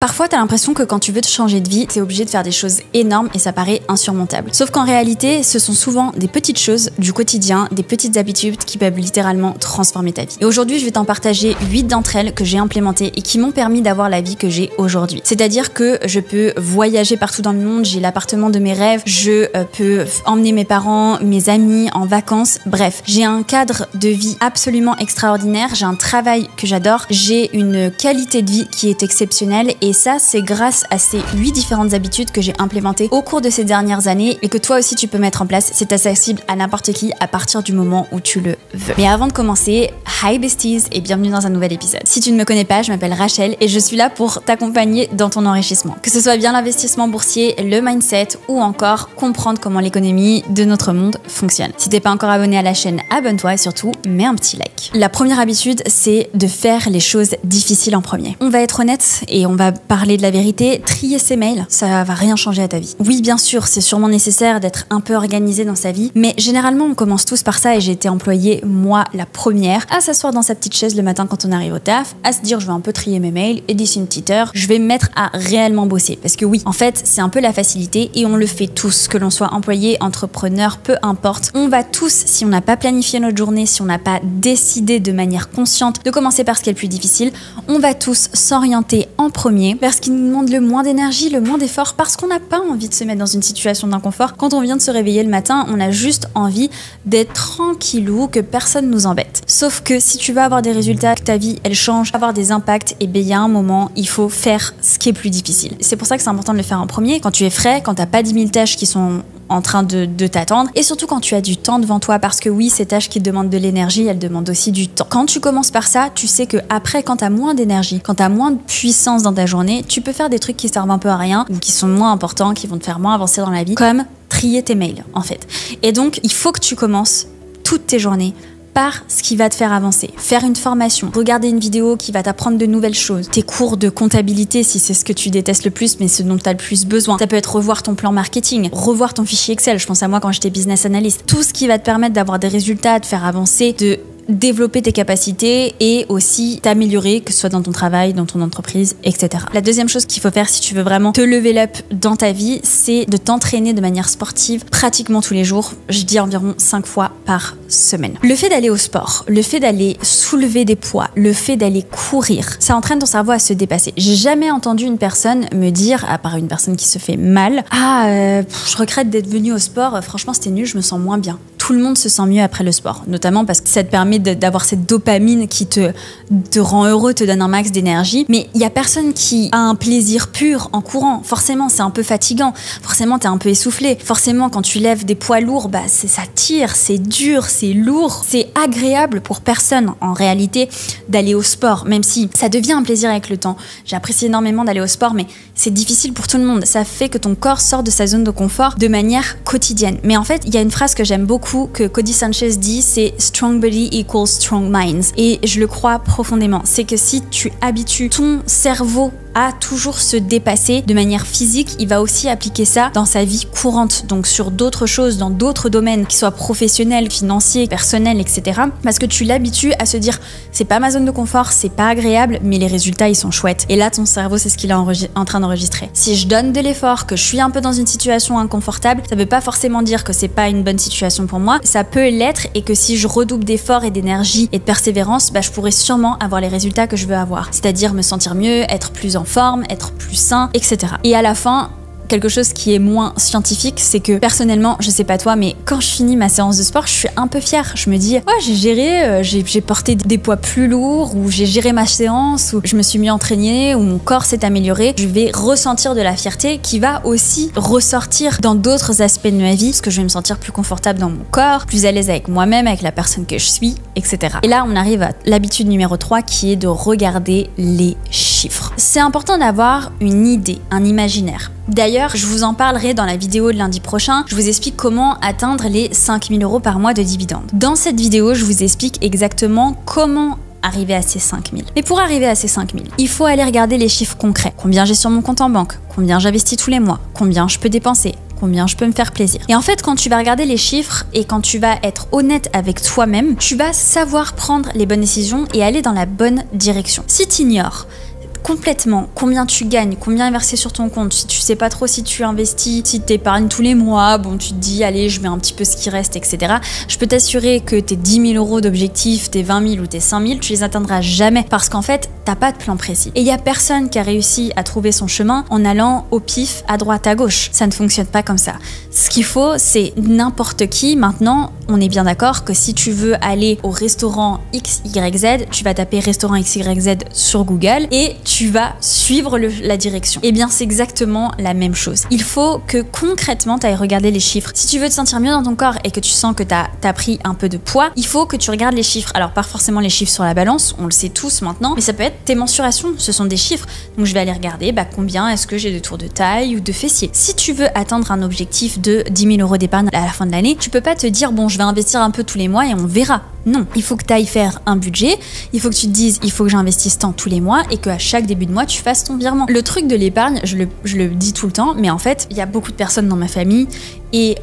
Parfois, t'as l'impression que quand tu veux te changer de vie, t'es obligé de faire des choses énormes et ça paraît insurmontable. Sauf qu'en réalité, ce sont souvent des petites choses du quotidien, des petites habitudes qui peuvent littéralement transformer ta vie. Et aujourd'hui, je vais t'en partager 8 d'entre elles que j'ai implémentées et qui m'ont permis d'avoir la vie que j'ai aujourd'hui. C'est-à-dire que je peux voyager partout dans le monde, j'ai l'appartement de mes rêves, je peux emmener mes parents, mes amis en vacances, bref, j'ai un cadre de vie absolument extraordinaire, j'ai un travail que j'adore, j'ai une qualité de vie qui est exceptionnelle et ça, c'est grâce à ces 8 différentes habitudes que j'ai implémentées au cours de ces dernières années et que toi aussi tu peux mettre en place. C'est accessible à n'importe qui à partir du moment où tu le veux. Mais avant de commencer, hi besties et bienvenue dans un nouvel épisode. Si tu ne me connais pas, je m'appelle Rachel et je suis là pour t'accompagner dans ton enrichissement. Que ce soit bien l'investissement boursier, le mindset ou encore comprendre comment l'économie de notre monde fonctionne. Si t'es pas encore abonné à la chaîne, abonne-toi et surtout mets un petit like. La première habitude, c'est de faire les choses difficiles en premier. On va être honnête et on va parler de la vérité. Trier ses mails, ça va rien changer à ta vie. Oui, bien sûr, c'est sûrement nécessaire d'être un peu organisé dans sa vie, mais généralement on commence tous par ça et j'ai été employée, moi la première, à s'asseoir dans sa petite chaise le matin quand on arrive au taf, à se dire je vais un peu trier mes mails et d'ici une petite heure, je vais me mettre à réellement bosser. Parce que oui, en fait, c'est un peu la facilité et on le fait tous, que l'on soit employé, entrepreneur, peu importe. On va tous, si on n'a pas planifié notre journée, si on n'a pas décidé de manière consciente de commencer par ce qui est le plus difficile, on va tous s'orienter en premier vers ce qui nous demande le moins d'énergie, le moins d'effort, parce qu'on n'a pas envie de se mettre dans une situation d'inconfort. Quand on vient de se réveiller le matin, on a juste envie d'être tranquillou, que personne nous embête. Sauf que si tu veux avoir des résultats, que ta vie elle change, avoir des impacts, et bien il y a un moment, il faut faire ce qui est plus difficile. C'est pour ça que c'est important de le faire en premier, quand tu es frais, quand t'as pas 10 000 tâches qui sont en train de t'attendre et surtout quand tu as du temps devant toi parce que oui, ces tâches qui te demandent de l'énergie, elles demandent aussi du temps. Quand tu commences par ça, tu sais que après, quand t'as moins d'énergie, quand t'as moins de puissance dans ta journée, tu peux faire des trucs qui servent un peu à rien ou qui sont moins importants, qui vont te faire moins avancer dans la vie, comme trier tes mails en fait. Et donc, il faut que tu commences toutes tes journées par ce qui va te faire avancer. Faire une formation, regarder une vidéo qui va t'apprendre de nouvelles choses, tes cours de comptabilité si c'est ce que tu détestes le plus mais ce dont tu as le plus besoin. Ça peut être revoir ton plan marketing, revoir ton fichier Excel, je pense à moi quand j'étais business analyst. Tout ce qui va te permettre d'avoir des résultats, de faire avancer, de développer tes capacités et aussi t'améliorer, que ce soit dans ton travail, dans ton entreprise, etc. La deuxième chose qu'il faut faire si tu veux vraiment te level up dans ta vie, c'est de t'entraîner de manière sportive pratiquement tous les jours. Je dis environ 5 fois par semaine. Le fait d'aller au sport, le fait d'aller soulever des poids, le fait d'aller courir, ça entraîne ton cerveau à se dépasser. J'ai jamais entendu une personne me dire, à part une personne qui se fait mal, je regrette d'être venue au sport, franchement c'était nul, je me sens moins bien. Tout le monde se sent mieux après le sport, notamment parce que ça te permet d'avoir cette dopamine qui te rend heureux, te donne un max d'énergie. Mais il y a personne qui a un plaisir pur en courant. Forcément, c'est un peu fatigant. Forcément, t'es un peu essoufflé. Forcément, quand tu lèves des poids lourds, ça tire, c'est dur, c'est lourd. C'est agréable pour personne, en réalité, d'aller au sport, même si ça devient un plaisir avec le temps. J'ai apprécié énormément d'aller au sport, mais c'est difficile pour tout le monde. Ça fait que ton corps sort de sa zone de confort de manière quotidienne. Mais en fait, il y a une phrase que j'aime beaucoup, que Cody Sanchez dit, c'est « strong body equals strong minds ». Et je le crois profondément. C'est que si tu habitues ton cerveau à toujours se dépasser de manière physique, il va aussi appliquer ça dans sa vie courante, donc sur d'autres choses, dans d'autres domaines, qu'ils soient professionnels, financiers, personnels, etc. Parce que tu l'habitues à se dire c'est pas ma zone de confort, c'est pas agréable, mais les résultats ils sont chouettes. Et là ton cerveau c'est ce qu'il est en train d'enregistrer. Si je donne de l'effort, que je suis un peu dans une situation inconfortable, ça veut pas forcément dire que c'est pas une bonne situation pour moi, ça peut l'être et que si je redouble d'efforts et d'énergie et de persévérance, je pourrais sûrement avoir les résultats que je veux avoir. C'est-à-dire me sentir mieux, être plus en forme, être plus sain, etc. Et à la fin, quelque chose qui est moins scientifique, c'est que personnellement, je sais pas toi, mais quand je finis ma séance de sport, je suis un peu fière. Je me dis, ouais, j'ai géré, j'ai porté des poids plus lourds, ou j'ai géré ma séance, ou je me suis mieux entraînée, ou mon corps s'est amélioré. Je vais ressentir de la fierté qui va aussi ressortir dans d'autres aspects de ma vie, parce que je vais me sentir plus confortable dans mon corps, plus à l'aise avec moi-même, avec la personne que je suis, etc. Et là, on arrive à l'habitude numéro 3 qui est de regarder les chiffres. C'est important d'avoir une idée, un imaginaire. D'ailleurs, je vous en parlerai dans la vidéo de lundi prochain. Je vous explique comment atteindre les 5 000 € par mois de dividendes. Dans cette vidéo, je vous explique exactement comment arriver à ces 5 000. Mais pour arriver à ces 5 000, il faut aller regarder les chiffres concrets. Combien j'ai sur mon compte en banque, combien j'investis tous les mois, combien je peux dépenser, combien je peux me faire plaisir. Et en fait, quand tu vas regarder les chiffres et quand tu vas être honnête avec toi-même, tu vas savoir prendre les bonnes décisions et aller dans la bonne direction. Si tu ignores complètement combien tu gagnes, combien est versé sur ton compte, si tu sais pas trop si tu investis, si tu épargnes tous les mois, bon tu te dis allez je mets un petit peu ce qui reste, etc. Je peux t'assurer que tes 10 000 euros d'objectif, tes 20 000 ou tes 5 000, tu les atteindras jamais parce qu'en fait t'as pas de plan précis. Et il y a personne qui a réussi à trouver son chemin en allant au pif à droite à gauche. Ça ne fonctionne pas comme ça. Ce qu'il faut, c'est n'importe qui. Maintenant, on est bien d'accord que si tu veux aller au restaurant XYZ, tu vas taper restaurant XYZ sur Google et tu vas suivre la direction. Eh bien, c'est exactement la même chose. Il faut que concrètement, tu ailles regarder les chiffres. Si tu veux te sentir mieux dans ton corps et que tu sens que tu as pris un peu de poids, il faut que tu regardes les chiffres. Alors, pas forcément les chiffres sur la balance, on le sait tous maintenant, mais ça peut être tes mensurations, ce sont des chiffres. Donc, je vais aller regarder combien est-ce que j'ai de tours de taille ou de fessiers. Si tu veux atteindre un objectif de 10 000 euros d'épargne à la fin de l'année, tu peux pas te dire bon, je vais investir un peu tous les mois et on verra. Non, il faut que tu ailles faire un budget, il faut que tu te dises il faut que j'investisse tant tous les mois et qu'à chaque début de mois tu fasses ton virement. Le truc de l'épargne, je le dis tout le temps, mais en fait, il y a beaucoup de personnes dans ma famille et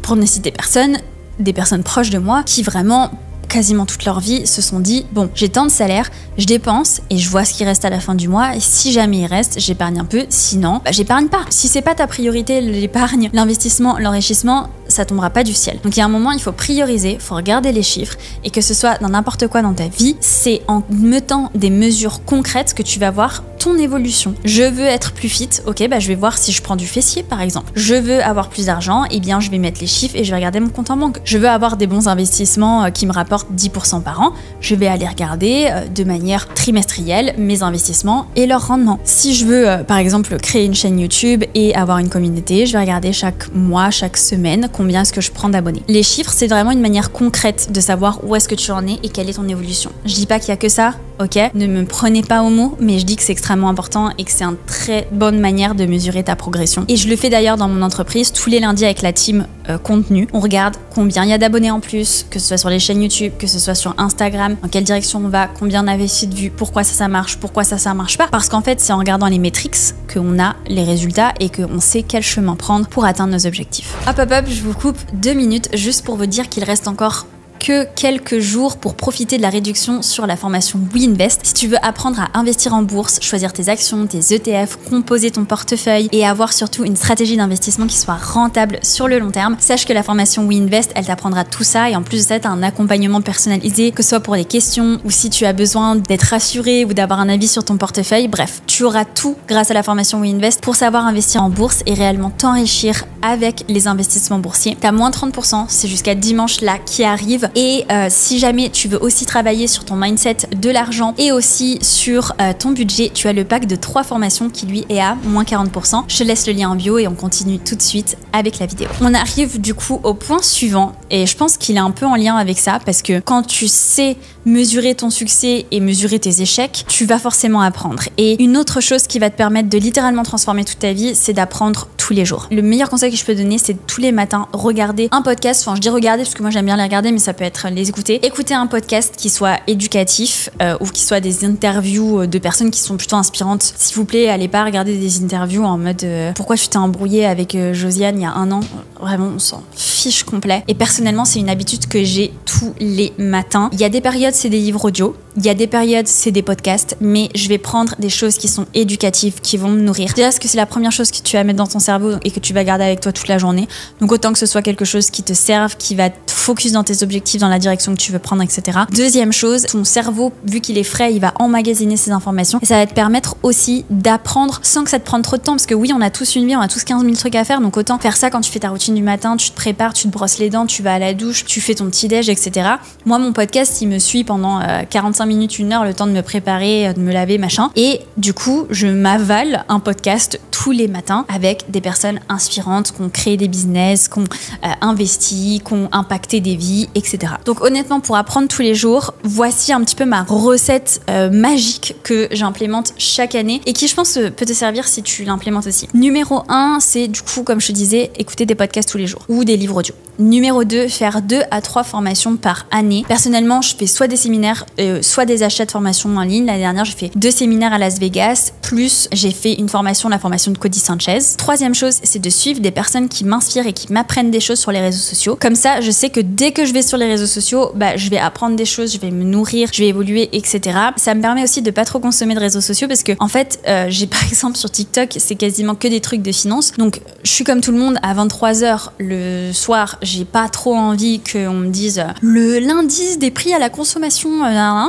pour ne citer personne, des personnes proches de moi qui vraiment quasiment toute leur vie se sont dit bon, j'ai tant de salaire, je dépense et je vois ce qui reste à la fin du mois et si jamais il reste, j'épargne un peu, sinon j'épargne pas. Si c'est pas ta priorité, l'épargne, l'investissement, l'enrichissement, ça tombera pas du ciel. Donc il y a un moment, il faut prioriser, il faut regarder les chiffres et que ce soit dans n'importe quoi dans ta vie, c'est en mettant des mesures concrètes que tu vas voir ton évolution. Je veux être plus fit, ok, je vais voir si je prends du fessier par exemple. Je veux avoir plus d'argent, eh bien je vais mettre les chiffres et je vais regarder mon compte en banque. Je veux avoir des bons investissements qui me rapportent 10% par an, je vais aller regarder de manière trimestrielle mes investissements et leur rendement. Si je veux par exemple créer une chaîne YouTube et avoir une communauté, je vais regarder chaque mois, chaque semaine combien est-ce que je prends d'abonnés. Les chiffres, c'est vraiment une manière concrète de savoir où est-ce que tu en es et quelle est ton évolution. Je dis pas qu'il y a que ça, ok? Ne me prenez pas au mot, mais je dis que c'est extrêmement important et que c'est une très bonne manière de mesurer ta progression. Et je le fais d'ailleurs dans mon entreprise tous les lundis avec la team contenu. On regarde combien il y a d'abonnés en plus, que ce soit sur les chaînes YouTube, que ce soit sur Instagram, dans quelle direction on va, combien on investit de vues, pourquoi ça marche, pourquoi ça marche pas. Parce qu'en fait, c'est en regardant les métriques qu'on a les résultats et qu'on sait quel chemin prendre pour atteindre nos objectifs. Hop, je vous coupe 2 minutes juste pour vous dire qu'il reste encore que quelques jours pour profiter de la réduction sur la formation WeInvest. Si tu veux apprendre à investir en bourse, choisir tes actions, tes ETF, composer ton portefeuille et avoir surtout une stratégie d'investissement qui soit rentable sur le long terme, sache que la formation WeInvest, elle t'apprendra tout ça et en plus de ça, tu as un accompagnement personnalisé, que ce soit pour les questions ou si tu as besoin d'être rassuré ou d'avoir un avis sur ton portefeuille. Bref, tu auras tout grâce à la formation WeInvest pour savoir investir en bourse et réellement t'enrichir avec les investissements boursiers. Tu as moins 30%, c'est jusqu'à dimanche là qui arrive. Et si jamais tu veux aussi travailler sur ton mindset de l'argent et aussi sur ton budget, tu as le pack de 3 formations qui lui est à moins 40%. Je te laisse le lien en bio et on continue tout de suite avec la vidéo. On arrive du coup au point suivant et je pense qu'il est un peu en lien avec ça parce que quand tu sais mesurer ton succès et mesurer tes échecs, tu vas forcément apprendre. Et une autre chose qui va te permettre de littéralement transformer toute ta vie, c'est d'apprendre tous les jours. Le meilleur conseil que je peux donner, c'est tous les matins regarder un podcast. Enfin, je dis regarder parce que moi j'aime bien les regarder, mais ça peut être les écouter. Écouter un podcast qui soit éducatif ou qui soit des interviews de personnes qui sont plutôt inspirantes. S'il vous plaît, allez pas regarder des interviews en mode pourquoi tu t'es embrouillé avec Josiane il y a 1 an. Vraiment, on s'en fiche complet. Et personnellement, c'est une habitude que j'ai tous les matins. Il y a des périodes, c'est des livres audio. Il y a des périodes, c'est des podcasts, mais je vais prendre des choses qui sont éducatives, qui vont me nourrir. Déjà, parce que c'est la première chose que tu vas mettre dans ton cerveau et que tu vas garder avec toi toute la journée. Donc autant que ce soit quelque chose qui te serve, qui va te focus dans tes objectifs, dans la direction que tu veux prendre, etc. Deuxième chose, ton cerveau, vu qu'il est frais, il va emmagasiner ces informations et ça va te permettre aussi d'apprendre sans que ça te prenne trop de temps. Parce que oui, on a tous une vie, on a tous 15 000 trucs à faire, donc autant faire ça quand tu fais ta routine du matin, tu te prépares, tu te brosses les dents, tu vas à la douche, tu fais ton petit déj, etc. Moi, mon podcast, il me suit pendant 45 minutes, 1 heure, le temps de me préparer, de me laver, machin. Et du coup, je m'avale un podcast tous les matins avec des personnes inspirantes qui ont créé des business, qui ont investi, qui ont impacté des vies, etc. Donc honnêtement, pour apprendre tous les jours, voici un petit peu ma recette magique que j'implémente chaque année et qui, je pense, peut te servir si tu l'implémentes aussi. Numéro 1, c'est du coup, comme je te disais, écouter des podcasts tous les jours ou des livres audio. Numéro 2, faire 2 à 3 formations par année. Personnellement, je fais soit des séminaires, soit des achats de formation en ligne. L'année dernière, j'ai fait 2 séminaires à Las Vegas, plus j'ai fait une formation, la formation de Cody Sanchez. Troisième chose, c'est de suivre des personnes qui m'inspirent et qui m'apprennent des choses sur les réseaux sociaux. Comme ça, je sais que dès que je vais sur les réseaux sociaux, je vais apprendre des choses, je vais me nourrir, je vais évoluer, etc. Ça me permet aussi de pas trop consommer de réseaux sociaux parce que, en fait, j'ai par exemple sur TikTok, c'est quasiment que des trucs de finance. Donc, je suis comme tout le monde, à 23h le soir, j'ai pas trop envie qu'on me dise l'indice des prix à la consommation,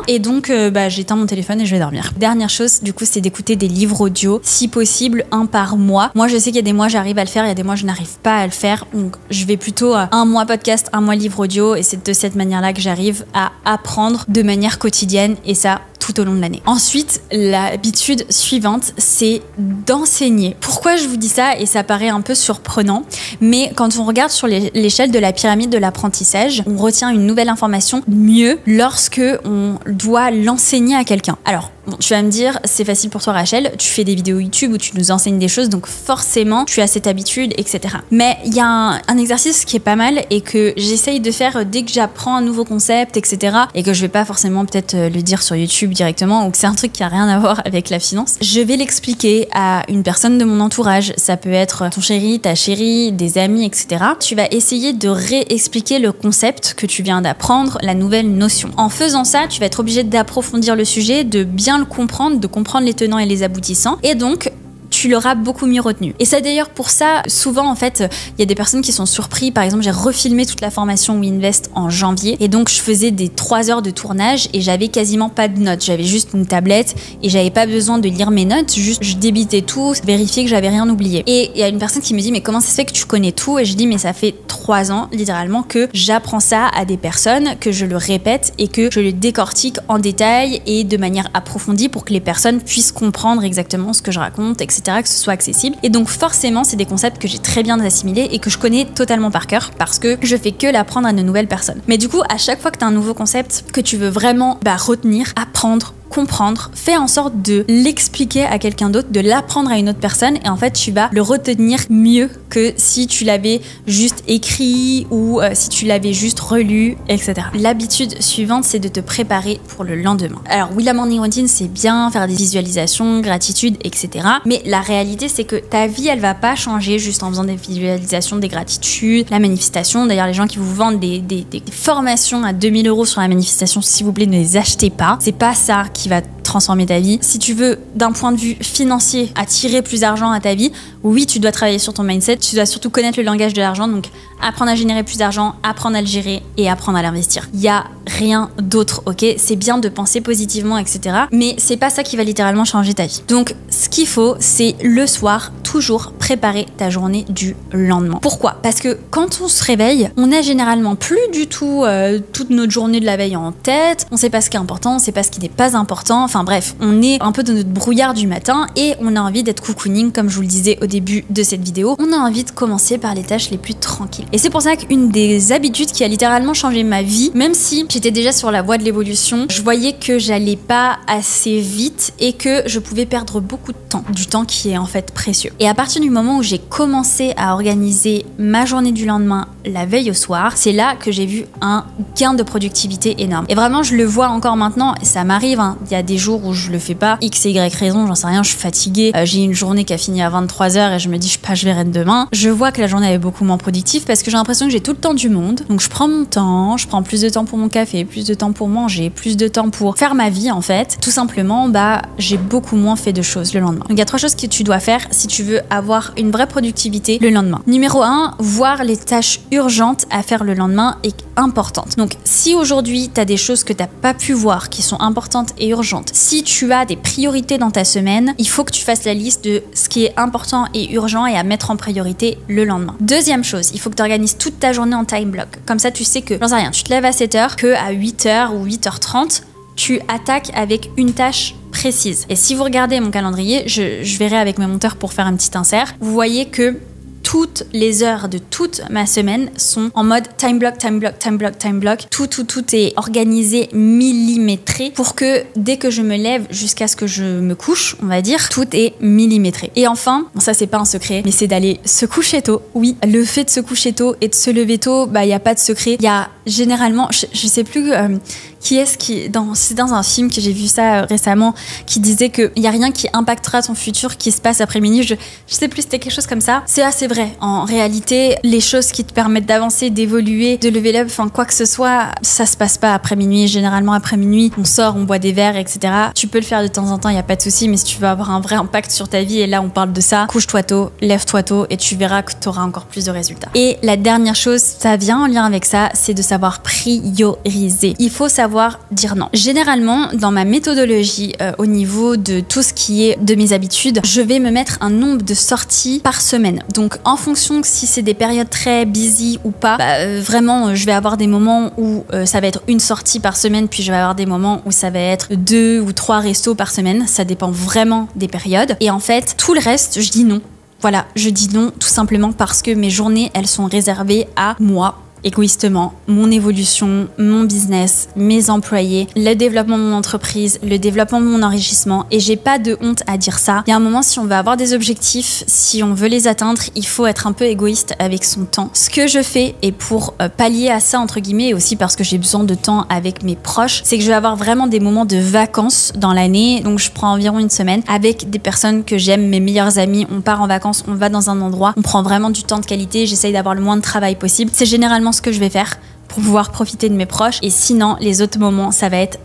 et donc, j'éteins mon téléphone et je vais dormir. Dernière chose, du coup, c'est d'écouter des livres audio, si possible, 1 par mois. Moi, je sais qu'il y a des mois, j'arrive à le faire, il y a des mois, je n'arrive pas à le faire. Donc, je vais plutôt 1 mois podcast, 1 mois livre audio, et c'est de cette manière-là que j'arrive à apprendre de manière quotidienne, et ça, tout au long de l'année. Ensuite, l'habitude suivante, c'est d'enseigner. Pourquoi je vous dis ça? Et ça paraît un peu surprenant, mais quand on regarde sur l'échelle de la pyramide de l'apprentissage, on retient une nouvelle information mieux lorsque on doit l'enseigner à quelqu'un. Alors, bon, tu vas me dire, c'est facile pour toi Rachel, tu fais des vidéos YouTube où tu nous enseignes des choses, donc forcément tu as cette habitude, etc. Mais il y a un exercice qui est pas mal et que j'essaye de faire dès que j'apprends un nouveau concept, etc. Et que je vais pas forcément peut-être le dire sur YouTube directement, ou que c'est un truc qui a rien à voir avec la finance. Je vais l'expliquer à une personne de mon entourage. Ça peut être ton chéri, ta chérie, des amis, etc. Tu vas essayer de réexpliquer le concept que tu viens d'apprendre, la nouvelle notion. En faisant ça, tu vas être obligé d'approfondir le sujet, de bien le comprendre, de comprendre les tenants et les aboutissants, et donc tu l'auras beaucoup mieux retenu. Et c'est d'ailleurs pour ça, souvent en fait, il y a des personnes qui sont surpris. Par exemple, j'ai refilmé toute la formation WeInvest en janvier, et donc je faisais des 3 heures de tournage et j'avais quasiment pas de notes. J'avais juste une tablette et j'avais pas besoin de lire mes notes, juste je débitais tout, vérifier que j'avais rien oublié. Et il y a une personne qui me dit, mais comment ça se fait que tu connais tout? Et je dis, mais ça fait 3 ans littéralement que j'apprends ça à des personnes, que je le répète et que je le décortique en détail et de manière approfondie pour que les personnes puissent comprendre exactement ce que je raconte, etc., que ce soit accessible. Et donc forcément, c'est des concepts que j'ai très bien assimilés et que je connais totalement par cœur parce que je fais que l'apprendre à de nouvelles personnes. Mais du coup, à chaque fois que tu as un nouveau concept que tu veux vraiment retenir, apprendre, comprendre, fais en sorte de l'expliquer à quelqu'un d'autre, de l'apprendre à une autre personne, et en fait tu vas le retenir mieux que si tu l'avais juste écrit ou si tu l'avais juste relu, etc. L'habitude suivante, c'est de te préparer pour le lendemain. Alors oui, la morning routine, c'est bien, faire des visualisations, gratitude, etc. Mais la réalité, c'est que ta vie, elle va pas changer juste en faisant des visualisations, des gratitudes, la manifestation. D'ailleurs, les gens qui vous vendent des formations à 2000 € sur la manifestation, s'il vous plaît, ne les achetez pas. C'est pas ça qui va transformer ta vie. Si tu veux, d'un point de vue financier, attirer plus d'argent à ta vie, oui, tu dois travailler sur ton mindset, tu dois surtout connaître le langage de l'argent, donc apprendre à générer plus d'argent, apprendre à le gérer et apprendre à l'investir. Il y a rien d'autre, ok? C'est bien de penser positivement, etc. Mais c'est pas ça qui va littéralement changer ta vie. Donc, ce qu'il faut, c'est le soir, toujours préparer ta journée du lendemain. Pourquoi? Parce que quand on se réveille, on a généralement plus du tout toute notre journée de la veille en tête, on sait pas ce qui est important, on sait pas ce qui n'est pas important, enfin bref, on est un peu dans notre brouillard du matin et on a envie d'être cocooning, comme je vous le disais au début de cette vidéo. On a envie de commencer par les tâches les plus tranquilles. Et c'est pour ça qu'une des habitudes qui a littéralement changé ma vie, même si j'étais déjà sur la voie de l'évolution, je voyais que j'allais pas assez vite et que je pouvais perdre beaucoup de temps, du temps qui est en fait précieux. Et à partir du moment où j'ai commencé à organiser ma journée du lendemain la veille au soir, c'est là que j'ai vu un gain de productivité énorme. Et vraiment, je le vois encore maintenant, et ça m'arrive, hein. Il y a des jours où je le fais pas, X et Y raison, j'en sais rien, je suis fatiguée, j'ai une journée qui a fini à 23h et je me dis, je verrai demain. Je vois que la journée est beaucoup moins productive parce que j'ai l'impression que j'ai tout le temps du monde. Donc je prends mon temps, je prends plus de temps pour mon café, plus de temps pour manger, plus de temps pour faire ma vie en fait. Tout simplement, j'ai beaucoup moins fait de choses le lendemain. Donc il y a 3 choses que tu dois faire si tu veux avoir une vraie productivité le lendemain. Numéro 1, voir les tâches urgentes à faire le lendemain est importante. Donc si aujourd'hui tu as des choses que tu n'as pas pu voir qui sont importantes et urgentes, si tu as des priorités dans ta semaine, il faut que tu fasses la liste de ce qui est important et urgent et à mettre en priorité le lendemain. Deuxième chose, il faut que tu organises toute ta journée en time block. Comme ça, tu sais que, j'en sais rien, tu te lèves à 7h, que à 8h ou 8h30, tu attaques avec une tâche précise. Et si vous regardez mon calendrier, je verrai avec mes monteurs pour faire un petit insert, vous voyez que toutes les heures de toute ma semaine sont en mode time block, time block, time block, time block. Tout est organisé, millimétré pour que dès que je me lève jusqu'à ce que je me couche, on va dire, tout est millimétré. Et enfin, ça c'est pas un secret, mais c'est d'aller se coucher tôt. Oui, le fait de se coucher tôt et de se lever tôt, il n'y a pas de secret. Il y a généralement, je sais plus, il C'est dans un film que j'ai vu ça récemment, qui disait qu'il n'y a rien qui impactera ton futur qui se passe après minuit. Je sais plus, c'était quelque chose comme ça. C'est assez vrai. En réalité, les choses qui te permettent d'avancer, d'évoluer, de lever up, enfin quoi que ce soit, ça se passe pas après minuit. Généralement après minuit, on sort, on boit des verres, etc. Tu peux le faire de temps en temps, il n'y a pas de souci, mais si tu veux avoir un vrai impact sur ta vie, et là on parle de ça, couche-toi tôt, lève-toi tôt, et tu verras que tu auras encore plus de résultats. Et la dernière chose, ça vient en lien avec ça, c'est de savoir prioriser. Il faut savoir dire non. Généralement, dans ma méthodologie, au niveau de tout ce qui est de mes habitudes, je vais me mettre un nombre de sorties par semaine. Donc en fonction de si c'est des périodes très busy ou pas, vraiment je vais avoir des moments où ça va être une sortie par semaine, puis je vais avoir des moments où ça va être 2 ou 3 restos par semaine. Ça dépend vraiment des périodes. Et en fait, tout le reste, je dis non. Voilà, je dis non tout simplement parce que mes journées, elles sont réservées à moi, égoïstement, mon évolution, mon business, mes employés, le développement de mon entreprise, le développement de mon enrichissement, et j'ai pas de honte à dire ça. Il y a un moment, si on veut avoir des objectifs, si on veut les atteindre, il faut être un peu égoïste avec son temps. Ce que je fais, et pour pallier à ça, entre guillemets, et aussi parce que j'ai besoin de temps avec mes proches, c'est que je vais avoir vraiment des moments de vacances dans l'année, donc je prends environ une semaine avec des personnes que j'aime, mes meilleurs amis, on part en vacances, on va dans un endroit, on prend vraiment du temps de qualité, j'essaye d'avoir le moins de travail possible. C'est généralement ce que je vais faire pour pouvoir profiter de mes proches, et sinon les autres moments ça va être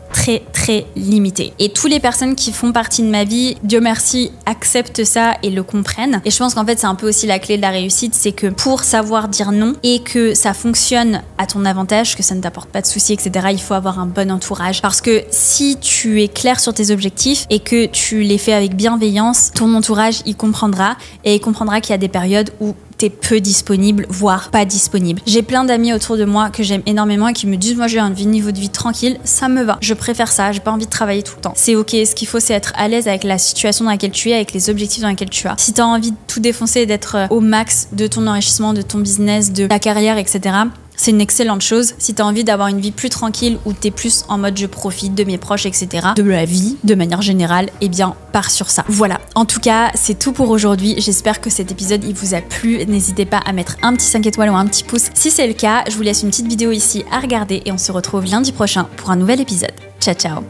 très limité. Et toutes les personnes qui font partie de ma vie, Dieu merci, acceptent ça et le comprennent. Et je pense qu'en fait c'est un peu aussi la clé de la réussite, c'est que pour savoir dire non et que ça fonctionne à ton avantage, que ça ne t'apporte pas de soucis, etc., il faut avoir un bon entourage. Parce que si tu es clair sur tes objectifs et que tu les fais avec bienveillance, ton entourage il comprendra, et il comprendra qu'il y a des périodes où t'es peu disponible, voire pas disponible. J'ai plein d'amis autour de moi que j'aime énormément et qui me disent moi j'ai un niveau de vie tranquille, ça me va, je préfère ça, j'ai pas envie de travailler tout le temps. C'est ok, ce qu'il faut c'est être à l'aise avec la situation dans laquelle tu es, avec les objectifs dans lesquels tu as. Si t'as envie de tout défoncer et d'être au max de ton enrichissement, de ton business, de ta carrière, etc., c'est une excellente chose. Si tu as envie d'avoir une vie plus tranquille, où tu es plus en mode je profite de mes proches, etc., de la vie de manière générale, eh bien pars sur ça. Voilà, en tout cas c'est tout pour aujourd'hui. J'espère que cet épisode il vous a plu. N'hésitez pas à mettre un petit 5 étoiles ou un petit pouce si c'est le cas. Je vous laisse une petite vidéo ici à regarder et on se retrouve lundi prochain pour un nouvel épisode. Ciao ciao.